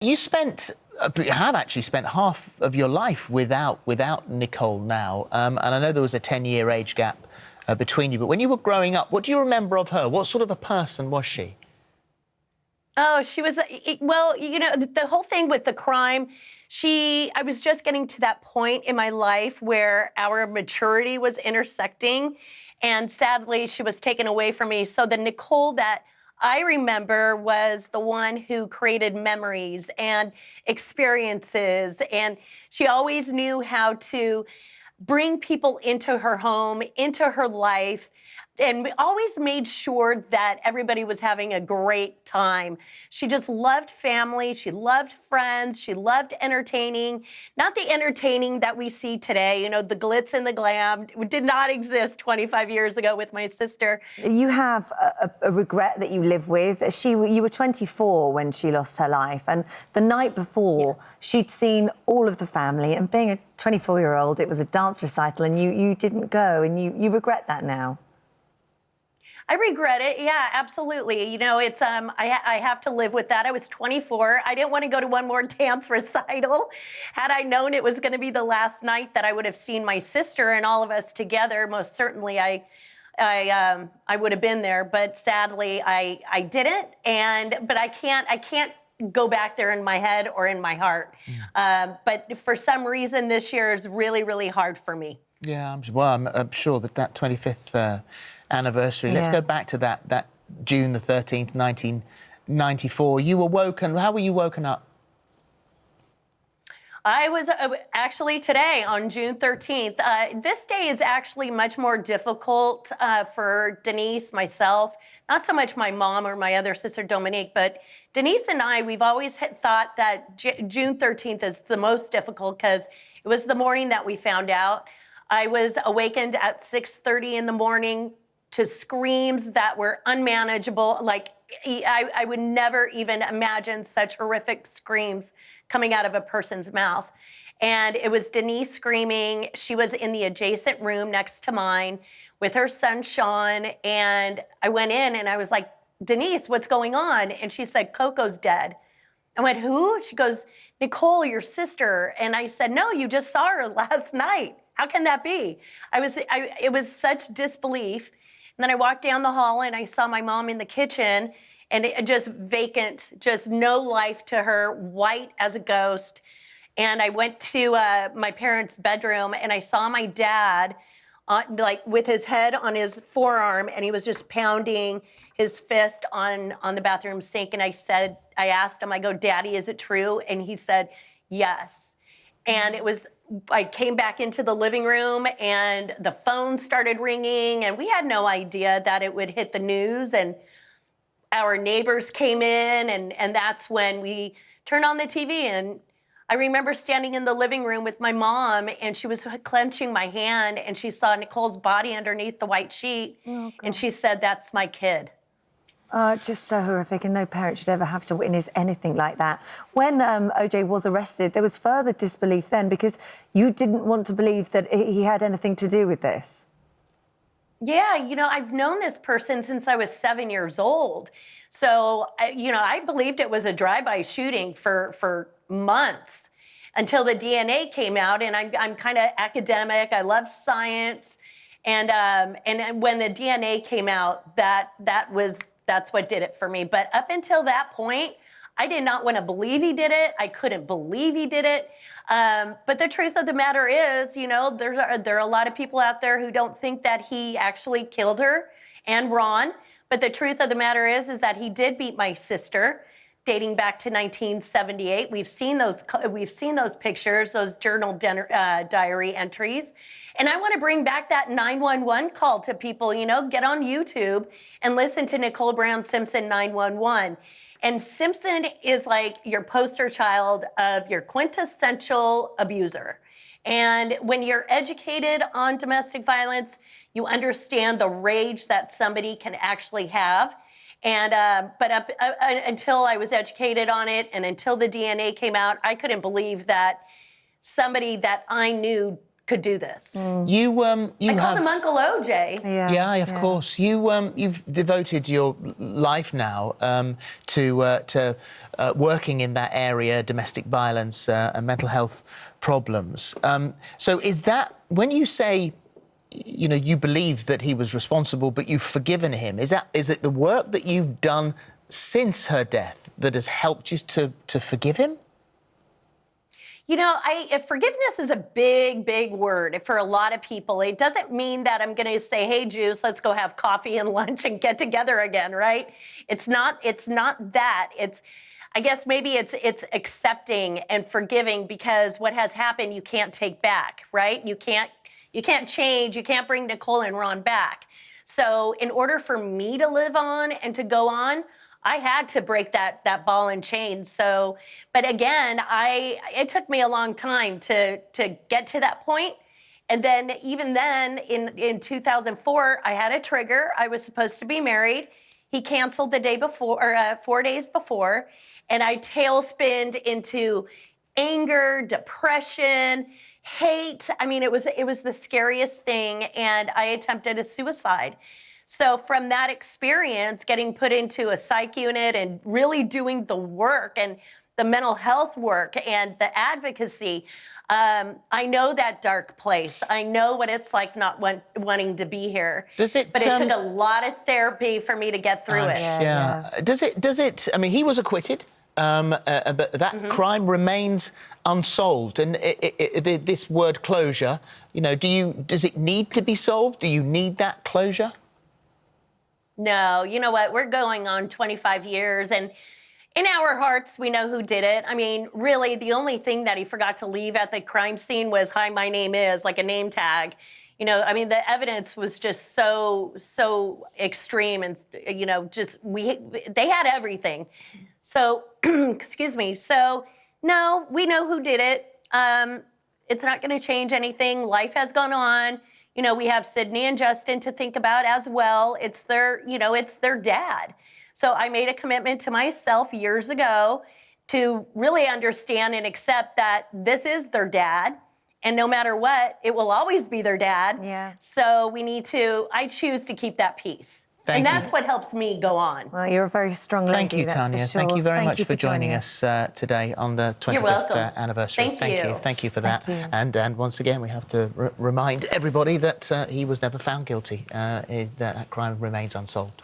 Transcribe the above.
You have actually spent half of your life without Nicole now, and I know there was a 10-year age gap between you. But when you were growing up, what do you remember of her? What sort of a person was she? Oh, she was, well, you know, the whole thing with the crime, I was just getting to that point in my life where our maturity was intersecting, and sadly, she was taken away from me. So the Nicole that I remember was the one who created memories and experiences, and she always knew how to bring people into her home, into her life, and we always made sure that everybody was having a great time. She just loved family, she loved friends, she loved entertaining. Not the entertaining that we see today, you know, the glitz and the glam did not exist 25 years ago with my sister. You have a regret that you live with. You were 24 when she lost her life, and the night before, Yes. she'd seen all of the family, and being a 24-year-old, it was a dance recital, and you didn't go, and you regret that now. I regret it. Yeah, absolutely. You know, it's I have to live with that. I was 24. I didn't want to go to one more dance recital. Had I known it was going to be the last night that I would have seen my sister and all of us together, most certainly I would have been there. But sadly, I didn't. But I can't go back there in my head or in my heart. But for some reason, this year is really, really hard for me. Yeah, I'm sure that 25th anniversary. Let's go back to that June the 13th, 1994. You were woken. How were you woken up? I was actually today on June 13th. This day is actually much more difficult for Denise, myself, not so much my mom or my other sister Dominique, but Denise and I, we've always thought that June 13th is the most difficult because it was the morning that we found out. I was awakened at 6:30 in the morning to screams that were unmanageable. Like, I would never even imagine such horrific screams coming out of a person's mouth. And it was Denise screaming. She was in the adjacent room next to mine with her son, Sean. And I went in and I was like, Denise, what's going on? And she said, Coco's dead. I went, who? She goes, Nicole, your sister. And I said, no, you just saw her last night. How can that be? It was such disbelief. And then I walked down the hall and I saw my mom in the kitchen, and it just vacant, just no life to her, white as a ghost. And I went to my parents' bedroom and I saw my dad like with his head on his forearm, and he was just pounding his fist on the bathroom sink. And I asked him, I go, Daddy, is it true? And he said, yes. And I came back into the living room and the phone started ringing, and we had no idea that it would hit the news. And our neighbors came in, and that's when we turned on the TV. And I remember standing in the living room with my mom, and she was clenching my hand, and she saw Nicole's body underneath the white sheet. Oh, and she said, that's my kid. Oh, just so horrific, and no parent should ever have to witness anything like that. When O.J. was arrested, there was further disbelief then because you didn't want to believe that he had anything to do with this. Yeah, you know, I've known this person since I was 7 years old. So, you know, I believed it was a drive-by shooting for months until the DNA came out, and I'm kind of academic. I love science. And when the DNA came out, that's what did it for me. But up until that point, I did not want to believe he did it. I couldn't believe he did it. But the truth of the matter is, you know, there are a lot of people out there who don't think that he actually killed her and Ron. But the truth of the matter is that he did beat my sister, dating back to 1978. We've seen those pictures, those journal diary entries. And I want to bring back that 911 call to people, you know, get on YouTube and listen to Nicole Brown Simpson 911. And Simpson is like your poster child of your quintessential abuser. And when you're educated on domestic violence, you understand the rage that somebody can actually have. And but until I was educated on it and until the DNA came out, I couldn't believe that somebody that I knew could do this. You I have called him Uncle OJ. Yeah, of course. You've devoted your life now to working in that area, domestic violence and mental health problems. So is that, when you say, you know, you believe that he was responsible, but you've forgiven him, is it the work that you've done since her death that has helped you to forgive him? You know, forgiveness is a big, big word for a lot of people. It doesn't mean that I'm going to say, hey, Juice, let's go have coffee and lunch and get together again, right? It's not that. I guess maybe it's accepting and forgiving, because what has happened, you can't take back, right? You can't change. You can't bring Nicole and Ron back. So in order for me to live on and to go on, I had to break that ball and chain. So, but again, it took me a long time to get to that point. And then even then, in 2004, I had a trigger. I was supposed to be married. He canceled the day before, or 4 days before, and I tailspinned into anger, depression, hate. I mean, it was the scariest thing, and I attempted a suicide. So from that experience, getting put into a psych unit and really doing the work and the mental health work and the advocacy, I know that dark place. I know what it's like not wanting to be here. But it took a lot of therapy for me to get through it. Yeah. Does it? I mean, he was acquitted, but that crime remains unsolved. And this word closure, you know, does it need to be solved? Do you need that closure? No, you know what? We're going on 25 years, and in our hearts, we know who did it. I mean, really, the only thing that he forgot to leave at the crime scene was, hi, my name is, like a name tag. You know, I mean, the evidence was just so extreme, and, you know, they had everything. So, excuse me. So, no, we know who did it. It's not going to change anything. Life has gone on. You know, we have Sydney and Justin to think about as well. It's their dad. So I made a commitment to myself years ago to really understand and accept that this is their dad. And no matter what, it will always be their dad. Yeah. So I choose to keep that peace. And that's what helps me go on. Well, you're a very strong lady. Thank you, Tanya. For sure. Thank you very much for joining us today on the 25th anniversary. Thank you. Thank you for that. Thank you. And once again, we have to remind everybody that he was never found guilty. That crime remains unsolved.